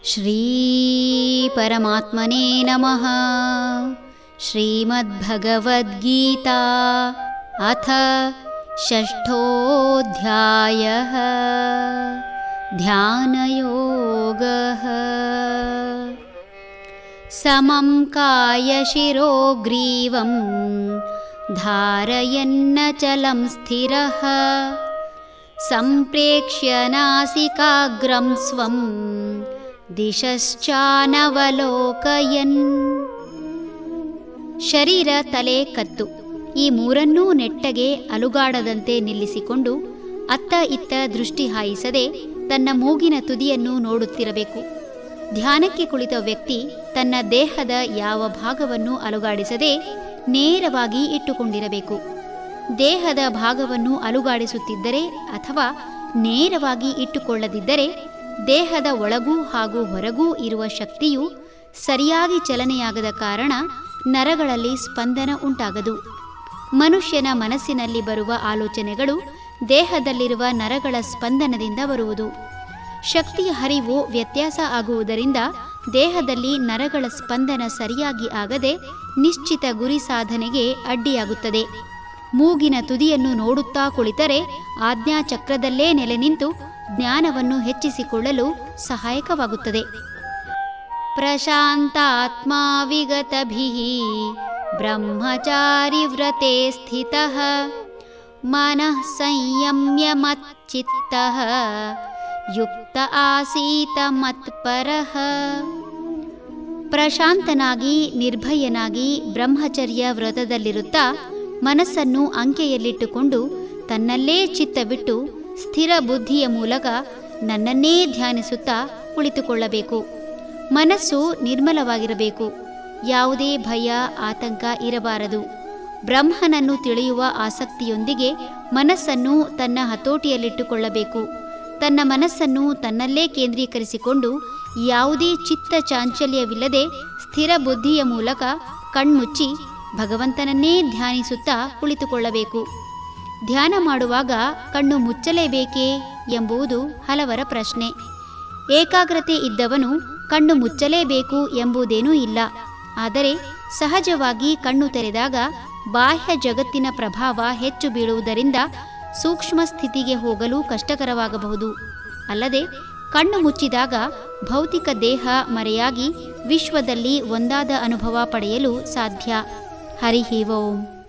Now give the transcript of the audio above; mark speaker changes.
Speaker 1: ಶ್ರೀ ಪರಮಾತ್ಮನೇ ನಮಃ. ಶ್ರೀಮದ್ಭಗವದ್ಗೀತಾ ಅಥ ಷಷ್ಠೋऽಧ್ಯಾಯಃ. ಧ್ಯಾನಯೋಗಃ. ಸಮಂ ಕಾಯಶಿರೋ ಗ್ರೀವಂ ಧಾರಯನ್ನಚಲಂ ಸ್ಥಿರಃ ಸಂಪ್ರೇಕ್ಷ್ಯ ನಾಸಿಕಾಗ್ರಂ ಸ್ವಂ ದಿಶಶ್ಚಾನವಲೋಕಯನ್. ಶರೀರ, ತಲೆ, ಕತ್ತು ಈ ಮೂರನ್ನೂ ನೆಟ್ಟಗೆ ಅಲುಗಾಡದಂತೆ ನಿಲ್ಲಿಸಿಕೊಂಡು ಅತ್ತ ಇತ್ತ ದೃಷ್ಟಿ ಹಾಯಿಸದೆ ತನ್ನ ಮೂಗಿನ ತುದಿಯನ್ನು ನೋಡುತ್ತಿರಬೇಕು. ಧ್ಯಾನಕ್ಕೆ ಕುಳಿತ ವ್ಯಕ್ತಿ ತನ್ನ ದೇಹದ ಯಾವ ಭಾಗವನ್ನು ಅಲುಗಾಡಿಸದೆ ನೇರವಾಗಿ ಇಟ್ಟುಕೊಂಡಿರಬೇಕು. ದೇಹದ ಭಾಗವನ್ನು ಅಲುಗಾಡಿಸುತ್ತಿದ್ದರೆ ಅಥವಾ ನೇರವಾಗಿ ಇಟ್ಟುಕೊಳ್ಳದಿದ್ದರೆ ದೇಹದ ಒಳಗೂ ಹಾಗೂ ಹೊರಗೂ ಇರುವ ಶಕ್ತಿಯು ಸರಿಯಾಗಿ ಚಲನೆಯಾಗದ ಕಾರಣ ನರಗಳಲ್ಲಿ ಸ್ಪಂದನ ಉಂಟಾಗದು. ಮನುಷ್ಯನ ಮನಸ್ಸಿನಲ್ಲಿ ಬರುವ ಆಲೋಚನೆಗಳು ದೇಹದಲ್ಲಿರುವ ನರಗಳ ಸ್ಪಂದನದಿಂದ ಬರುವುದು. ಶಕ್ತಿಯ ಹರಿವು ವ್ಯತ್ಯಾಸ ಆಗುವುದರಿಂದ ದೇಹದಲ್ಲಿ ನರಗಳ ಸ್ಪಂದನ ಸರಿಯಾಗಿ ಆಗದೆ ನಿಶ್ಚಿತ ಗುರಿ ಸಾಧನೆಗೆ ಅಡ್ಡಿಯಾಗುತ್ತದೆ. ಮೂಗಿನ ತುದಿಯನ್ನು ನೋಡುತ್ತಾ ಕುಳಿತರೆ ಆಜ್ಞಾಚಕ್ರದಲ್ಲೇ ನೆಲೆ ನಿಂತು ಜ್ಞಾನವನ್ನು ಹೆಚ್ಚಿಸಿಕೊಳ್ಳಲು ಸಹಾಯಕವಾಗುತ್ತದೆ. ಪ್ರಶಾಂತಾತ್ಮ ವಿಗತಭಿಃ ಬ್ರಹ್ಮಚಾರಿ ವ್ರತೆ ಸ್ಥಿತಃ ಮನಃ ಸಂಯಮ್ಯ ಮಚ್ಚಿತ್ತಃ ಯುಕ್ತ ಆಸೀತ ಮತ್ಪರಃ. ಪ್ರಶಾಂತನಾಗಿ ನಿರ್ಭಯನಾಗಿ ಬ್ರಹ್ಮಚರ್ಯ ವ್ರತದಲ್ಲಿರುತ್ತಾ ಮನಸ್ಸನ್ನು ಅಂಕೆಯಲ್ಲಿಟ್ಟುಕೊಂಡು ತನ್ನಲ್ಲೇ ಚಿತ್ತವಿಟ್ಟು ಸ್ಥಿರ ಬುದ್ಧಿಯ ಮೂಲಕ ನನ್ನನ್ನೇ ಧ್ಯಾನಿಸುತ್ತಾ ಕುಳಿತುಕೊಳ್ಳಬೇಕು. ಮನಸ್ಸು ನಿರ್ಮಲವಾಗಿರಬೇಕು. ಯಾವುದೇ ಭಯ, ಆತಂಕ ಇರಬಾರದು. ಬ್ರಹ್ಮನನ್ನು ತಿಳಿಯುವ ಆಸಕ್ತಿಯೊಂದಿಗೆ ಮನಸ್ಸನ್ನು ತನ್ನ ಹತೋಟಿಯಲ್ಲಿಟ್ಟುಕೊಳ್ಳಬೇಕು. ತನ್ನ ಮನಸ್ಸನ್ನು ತನ್ನಲ್ಲೇ ಕೇಂದ್ರೀಕರಿಸಿಕೊಂಡು ಯಾವುದೇ ಚಿತ್ತ ಚಾಂಚಲ್ಯವಿಲ್ಲದೆ ಸ್ಥಿರ ಬುದ್ಧಿಯ ಮೂಲಕ ಕಣ್ಮುಚ್ಚಿ ಭಗವಂತನನ್ನೇ ಧ್ಯಾನಿಸುತ್ತಾ ಕುಳಿತುಕೊಳ್ಳಬೇಕು. ಧ್ಯಾನ ಮಾಡುವಾಗ ಕಣ್ಣು ಮುಚ್ಚಲೇಬೇಕೇ ಎಂಬುದು ಹಲವರ ಪ್ರಶ್ನೆ. ಏಕಾಗ್ರತೆ ಇದ್ದವನು ಕಣ್ಣು ಮುಚ್ಚಲೇಬೇಕು ಎಂಬುದೇನೂ ಇಲ್ಲ. ಆದರೆ ಸಹಜವಾಗಿ ಕಣ್ಣು ತೆರೆದಾಗ ಬಾಹ್ಯ ಜಗತ್ತಿನ ಪ್ರಭಾವ ಹೆಚ್ಚು ಬೀಳುವುದರಿಂದ ಸೂಕ್ಷ್ಮ ಸ್ಥಿತಿಗೆ ಹೋಗಲು ಕಷ್ಟಕರವಾಗಬಹುದು. ಅಲ್ಲದೆ ಕಣ್ಣು ಮುಚ್ಚಿದಾಗ ಭೌತಿಕ ದೇಹ ಮರೆಯಾಗಿ ವಿಶ್ವದಲ್ಲಿ ಒಂದಾದ ಅನುಭವ ಪಡೆಯಲು ಸಾಧ್ಯ. ಹರಿ ಓಂ.